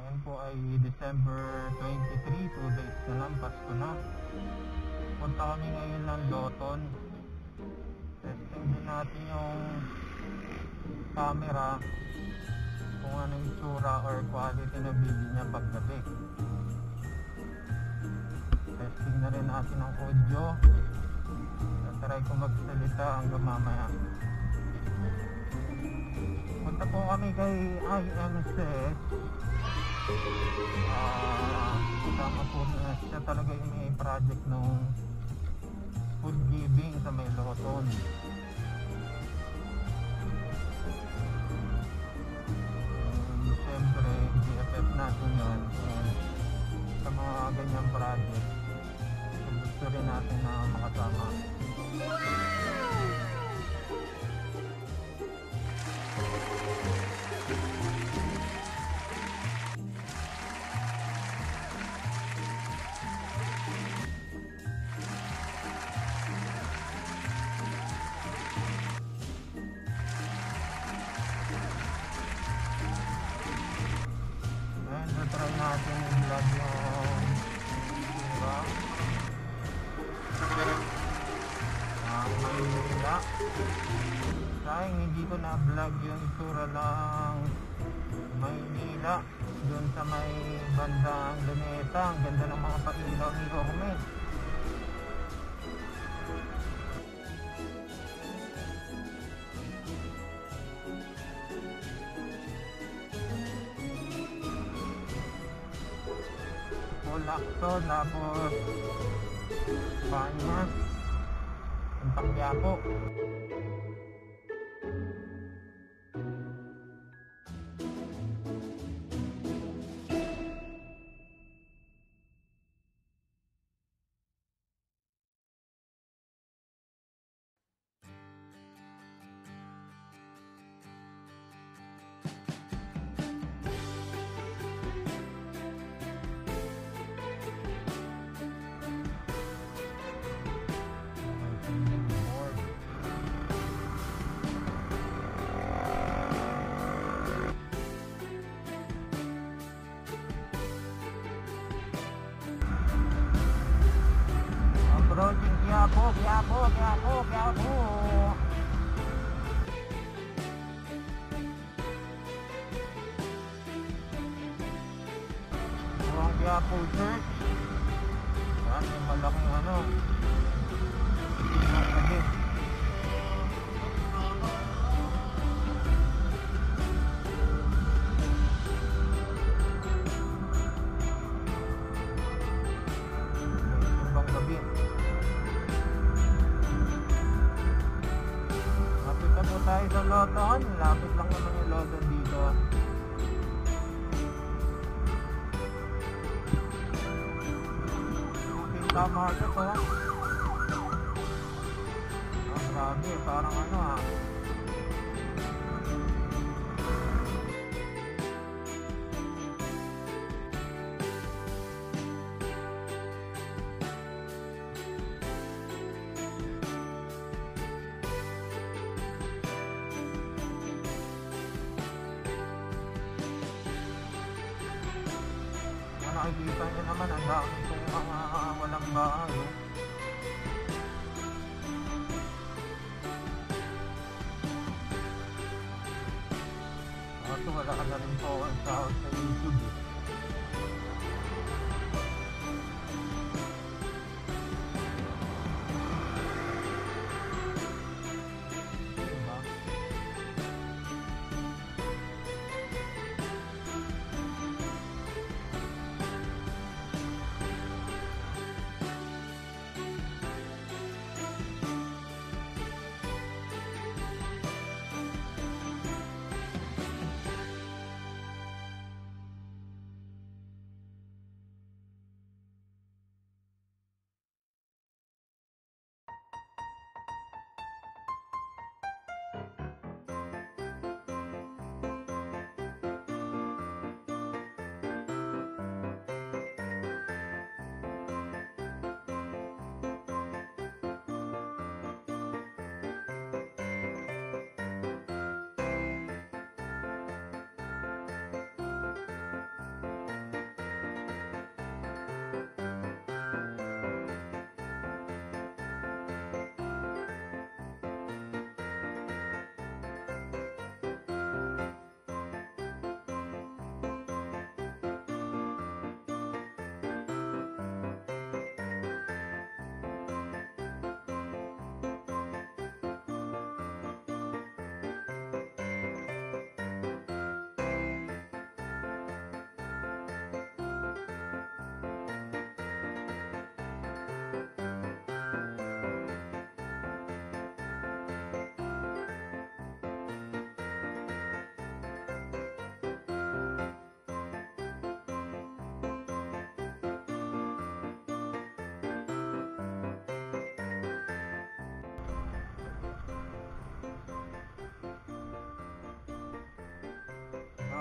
Ngayon po ay December 23, 2 days na lang, Pasko na. Punta kami ngayon ng Loton. Testing din natin yung camera, kung ano yung itsura or quality na video niya paggabi. Testing na rin natin ang audio. Try ko magsalita hanggang mamaya. Punta po kami kay IMSS. Kasama po niya, siya talaga yung may project nung food giving sa may Loton. Siyempre BFF natin yun. Sa mga ganyang project, gusto rin natin na makasama. Try natin i-vlog yung tura Maynila. Sayang hindi ko na-vlog yung tura ng Maynila dun sa may bandang Luneta. Ang ganda ng mga pailaw ni Orme. Lacson, tapos Banyas, ang Tangyapo. Quiapo. Buong Quiapo Church. Yan, yung malaking ano. Lagi. Tayo sa Loton, lapit lang naman yung Loton dito. Pinta market oh. Grabe, parang ano ah. Nakikita nyo naman ang dami kung mga walang bahay oh. Kaso wala ka na rin po ang sahod sa YouTube eh.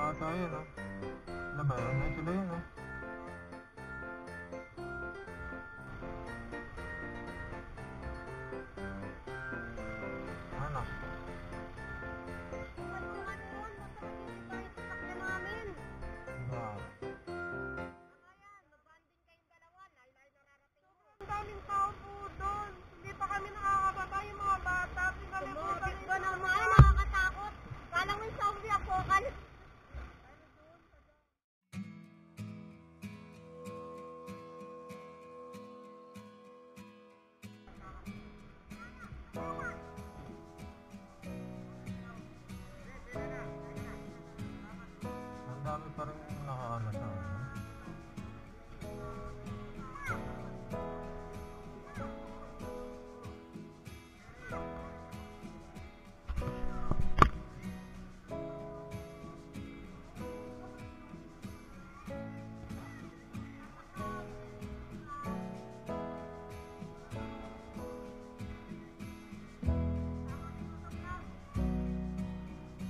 ata yun, oh. Ano ba yun? Ay, sila yun, oh. Ano? Ba? Ang daming tao po doon. Hindi pa kami nakakababa yung mga bata. Pinalimutan ko naman. Nakakatakot. Kala mo yung zombie apocalypse. Ang dami pa rin nakaano sa akin.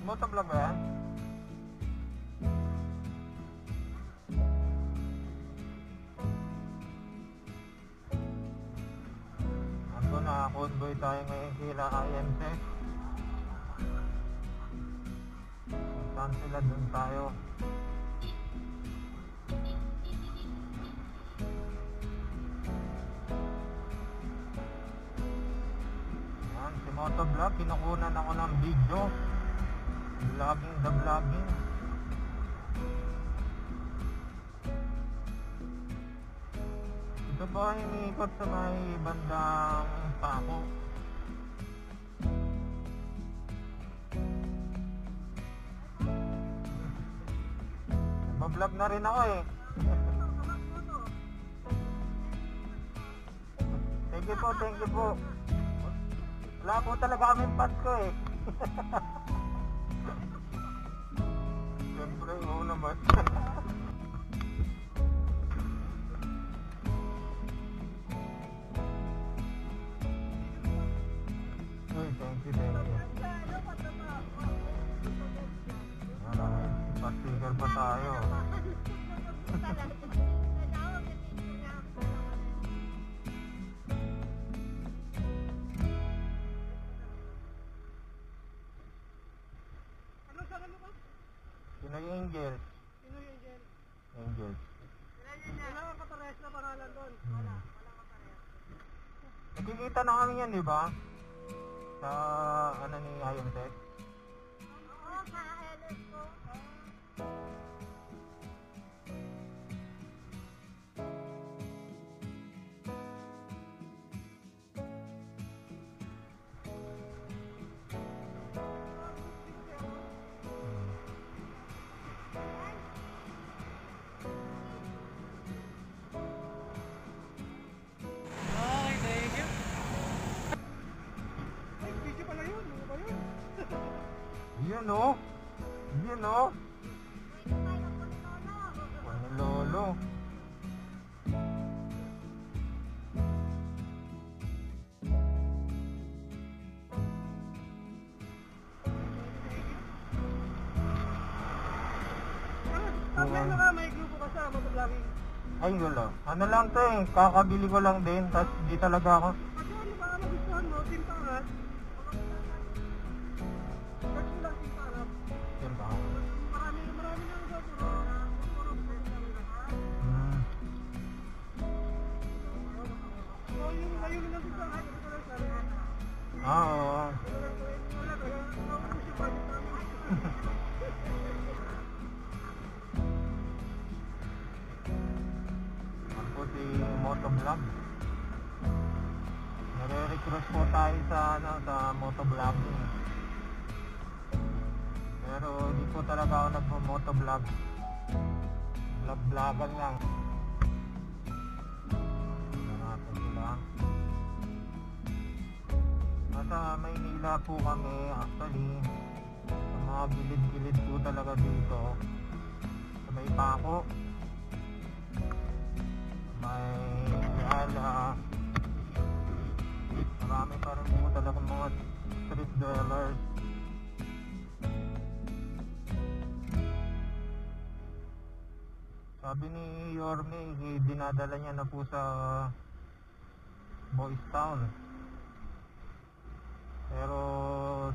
Motovlog ba yan? Ando na, convoy tayo ngayon kila IMC. Kung saan sila, dun tayo. Yan, si Motovlog, kinukunan ako ng video. Vlogging the vlogging. Ito ba iniikot sa may bandang Paco? Mablog na rin ako eh. Thank you po, thank you po. Wala po talaga kaming Pasko eh. Siyempre, oo naman. Uy, thank you, thank you. Maraming pa-sticker pa tayo. Pinoy Angels. Pinoy Angel. Angels. Wala kang kapares na pangalan doon. Wala kapares. Nakikita na kami yan, di ba? Sa ano ni IMTech. Oo, sa LS ko. Yun o. Yun o. Panilolo. Ano ka, may grupo ka sa motovlogging? Ay, wala. Ano lang to eh. Kakabili ko lang din. Tapos di talaga ako. Kasi ano ba magustuhan mo? Team Pangat? Search mo lang Team Pangat. Yun ba? Marami na nga puro so yung layunin ng Team Pangat, ito lang sabi. Oo. Wala ka, naubos yung budget namin. Ako si Motovlog. Nare-recruit po tayo sa sa motovlogging. Pero di po talaga ako nagpo-motovlog. Vlog-vlogan lang. Tignan natin sila. Nasa Maynila po kami actually. Sa mga gilid-gilid po talaga dito. Sa may Paco. May Ala. Marami pa rin po talaga mga street dwellers. Sabi ni Yorme, dinadala niya na po sa Boys Town. Pero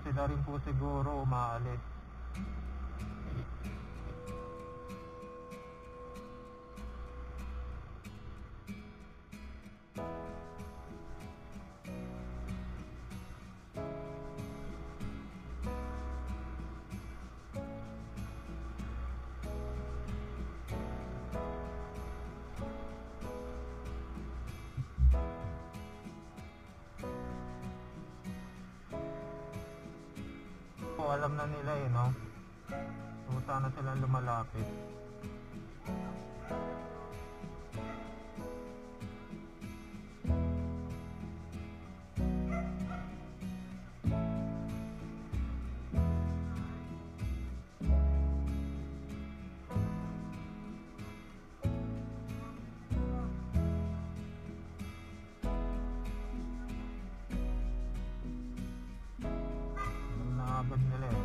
sila rin po siguro umaalis. Alam na nila eh, no? So sana silang lumalapit. Naabot nila eh.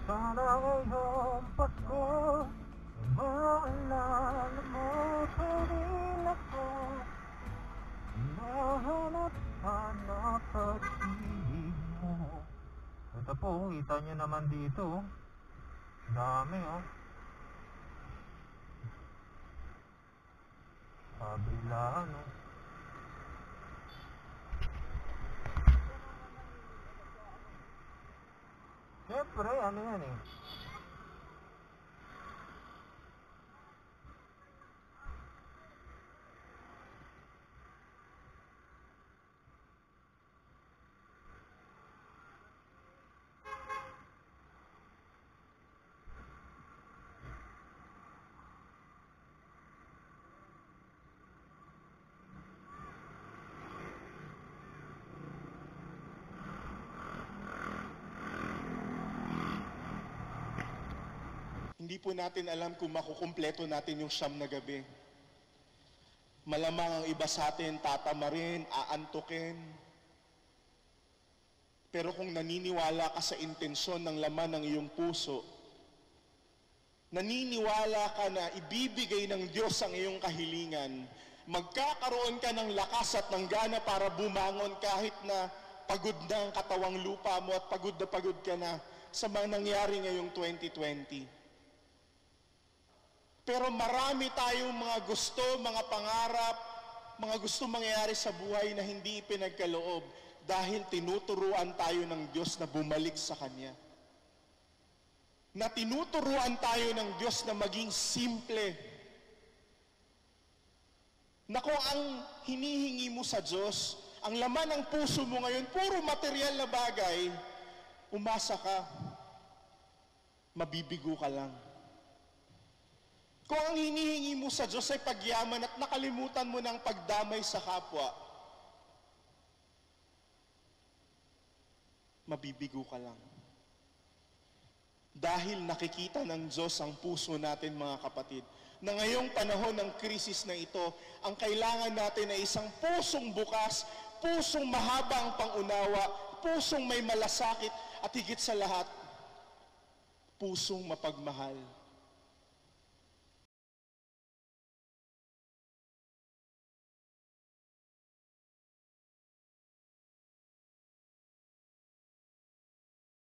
Sana ngayong Pasko, maalala mo pa rin ako. Mahanap hanap pag-ibig mo. Ito po, kita nyo naman dito. Dami oh. Kabilaan oh. Siyempre, ano yan eh. Hindi po natin alam kung makukumpleto natin yung 9 na gabi. Malamang ang iba sa atin tatamarin, aantukin. Pero kung naniniwala ka sa intensyon ng laman ng iyong puso, naniniwala ka na ibibigay ng Diyos ang iyong kahilingan, magkakaroon ka ng lakas at ng gana para bumangon kahit na pagod na ang katawang lupa mo at pagod ka na sa mga nangyari ngayong 2020. Pero marami tayong mga gusto, mga pangarap, mga gusto mangyari sa buhay na hindi ipinagkaloob dahil tinuturuan tayo ng Diyos na bumalik sa Kanya. Na tinuturuan tayo ng Diyos na maging simple. Na kung ang hinihingi mo sa Diyos, ang laman ng puso mo ngayon, puro material na bagay, umasa ka, mabibigo ka lang. Kung ang hinihingi mo sa Diyos ay pagyaman at nakalimutan mo ng pagdamay sa kapwa, mabibigo ka lang. Dahil nakikita ng Diyos ang puso natin, mga kapatid, na ngayong panahon ng krisis na ito, ang kailangan natin ay isang pusong bukas, pusong mahaba ang pangunawa, pusong may malasakit, at higit sa lahat, pusong mapagmahal.